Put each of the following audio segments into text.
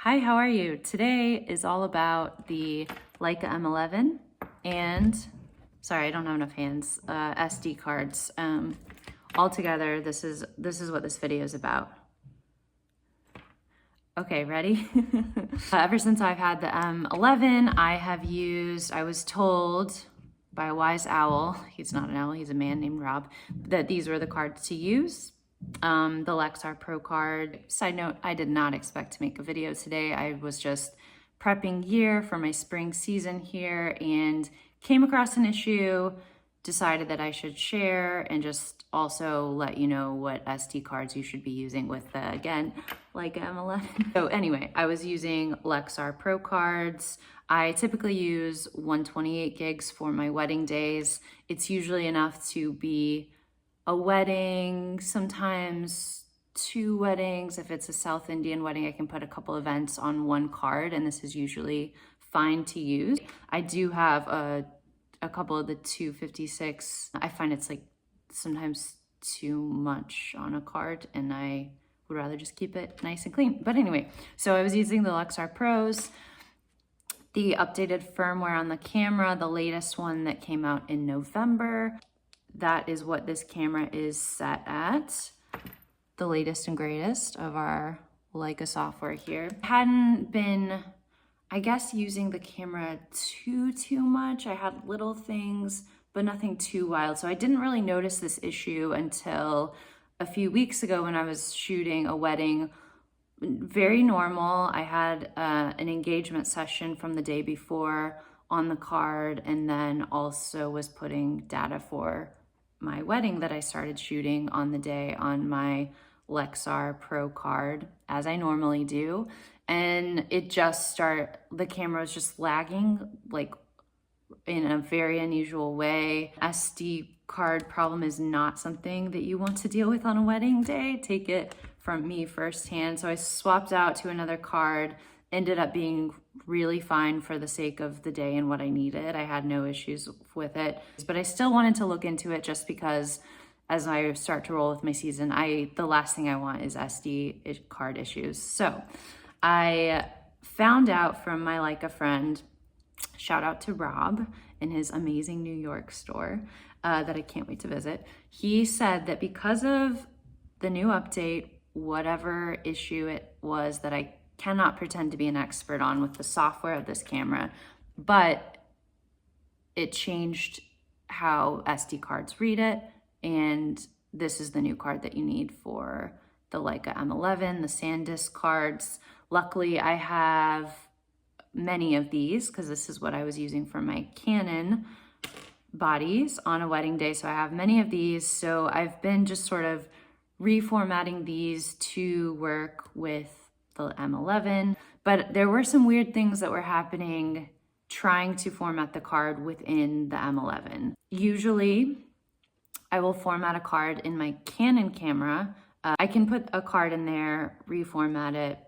Hi, how are you? Today is all about the Leica M11 and, sorry, I don't have enough hands, SD cards. Altogether, this is what this video is about. Okay, ready? Ever since I've had the M11, I was told by a wise owl, he's not an owl, he's a man named Rob, that these were the cards to use. The Lexar Pro card. Side note, I did not expect to make a video today. I was just prepping gear for my spring season here and came across an issue, decided that I should share and just also let you know what SD cards you should be using with the, again, like M11. So anyway, I was using Lexar Pro cards. I typically use 128 gigs for my wedding days. It's usually enough to be a wedding, sometimes two weddings. If it's a South Indian wedding, I can put a couple events on one card, and this is usually fine to use. I do have a couple of the 256. I find it's like sometimes too much on a card, and I would rather just keep it nice and clean. But anyway, so I was using the Lexar Pros, the updated firmware on the camera, the latest one that came out in November. That is what this camera is set at. The latest and greatest of our Leica software here. Hadn't been, I guess, using the camera too much. I had little things, but nothing too wild. So I didn't really notice this issue until a few weeks ago when I was shooting a wedding. Very normal. I had an engagement session from the day before on the card, and then also was putting data for my wedding that I started shooting on the day on my Lexar Pro card, as I normally do. And the camera was just lagging, like in a very unusual way. SD card problem is not something that you want to deal with on a wedding day. Take it from me firsthand. So I swapped out to another card, ended up being really fine for the sake of the day and what I needed. I had no issues with it, but I still wanted to look into it just because as I start to roll with my season, the last thing I want is SD card issues. So I found out from my Leica friend, shout out to Rob in his amazing New York store that I can't wait to visit. He said that because of the new update, whatever issue it was that I cannot pretend to be an expert on with the software of this camera, but it changed how SD cards read it, and this is the new card that you need for the Leica M11, the SanDisk cards. Luckily, I have many of these because this is what I was using for my Canon bodies on a wedding day, so I have many of these. So I've been just sort of reformatting these to work with the M11, but there were some weird things that were happening trying to format the card within the M11. Usually, I will format a card in my Canon camera. I can put a card in there, reformat it,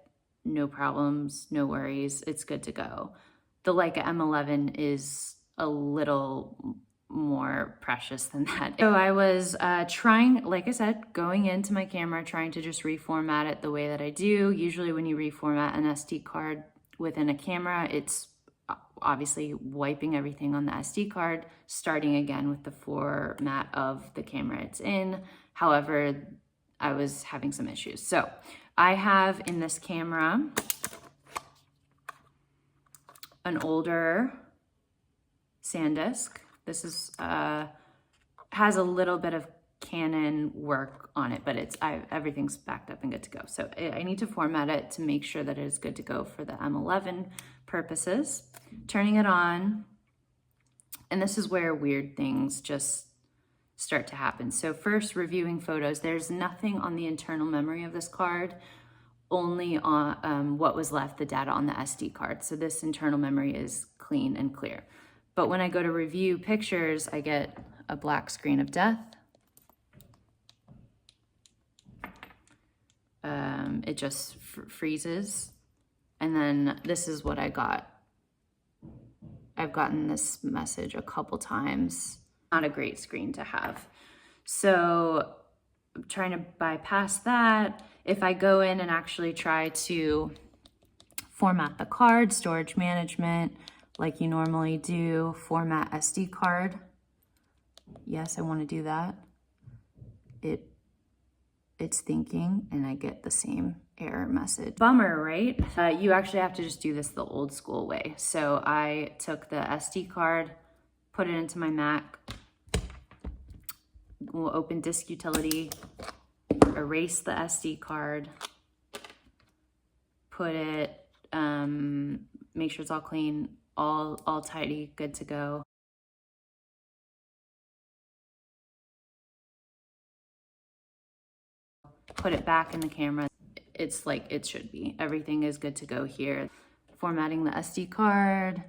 no problems, no worries, it's good to go. The Leica M11 is a little more precious than that. So I was trying, like I said, going into my camera, trying to just reformat it the way that I do. Usually when you reformat an SD card within a camera, it's obviously wiping everything on the SD card, starting again with the format of the camera it's in. However, I was having some issues. So I have in this camera an older SanDisk. This is has a little bit of Canon work on it, but everything's backed up and good to go. So I need to format it to make sure that it is good to go for the M11 purposes. Turning it on, and this is where weird things just start to happen. So first, reviewing photos. There's nothing on the internal memory of this card, only on what was left, the data on the SD card. So this internal memory is clean and clear. But when I go to review pictures, I get a black screen of death. It just freezes. And then this is what I got. I've gotten this message a couple times. Not a great screen to have. So I'm trying to bypass that. If I go in and actually try to format the card, storage management, like you normally do, format SD card. Yes, I want to do that. It's thinking, and I get the same error message. Bummer, right? You actually have to just do this the old school way. So I took the SD card, put it into my Mac, we'll open disk utility, erase the SD card, put it, make sure it's all clean, all tidy, good to go. Put it back in the camera. It's like it should be. Everything is good to go here. Formatting the SD card.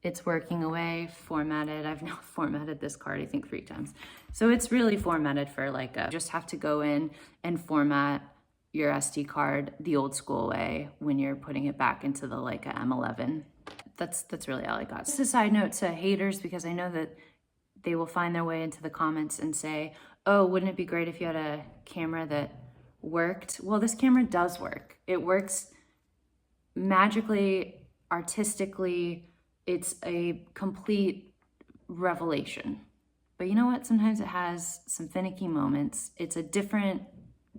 It's working away, formatted. I've now formatted this card, I think 3 times. So it's really formatted for Leica. Just have to go in and format your SD card the old school way when you're putting it back into the Leica M11. That's really all I got. Just a side note to haters, because I know that they will find their way into the comments and say, oh, wouldn't it be great if you had a camera that worked? Well, this camera does work. It works magically, artistically. It's a complete revelation. But you know what? Sometimes it has some finicky moments. It's a different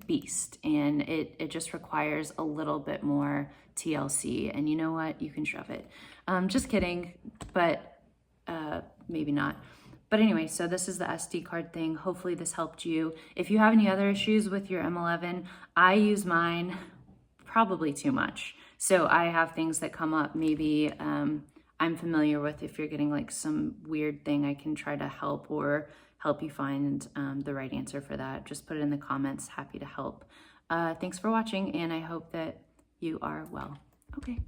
beast, and it just requires a little bit more TLC. And you know what? You can shove it. Just kidding, but maybe not. But anyway, so this is the SD card thing. Hopefully this helped you. If you have any other issues with your M11, I use mine probably too much. So I have things that come up maybe I'm familiar with. If you're getting like some weird thing, I can try to help or help you find the right answer for that. Just put it in the comments. Happy to help. Thanks for watching, and I hope that you are well. Okay.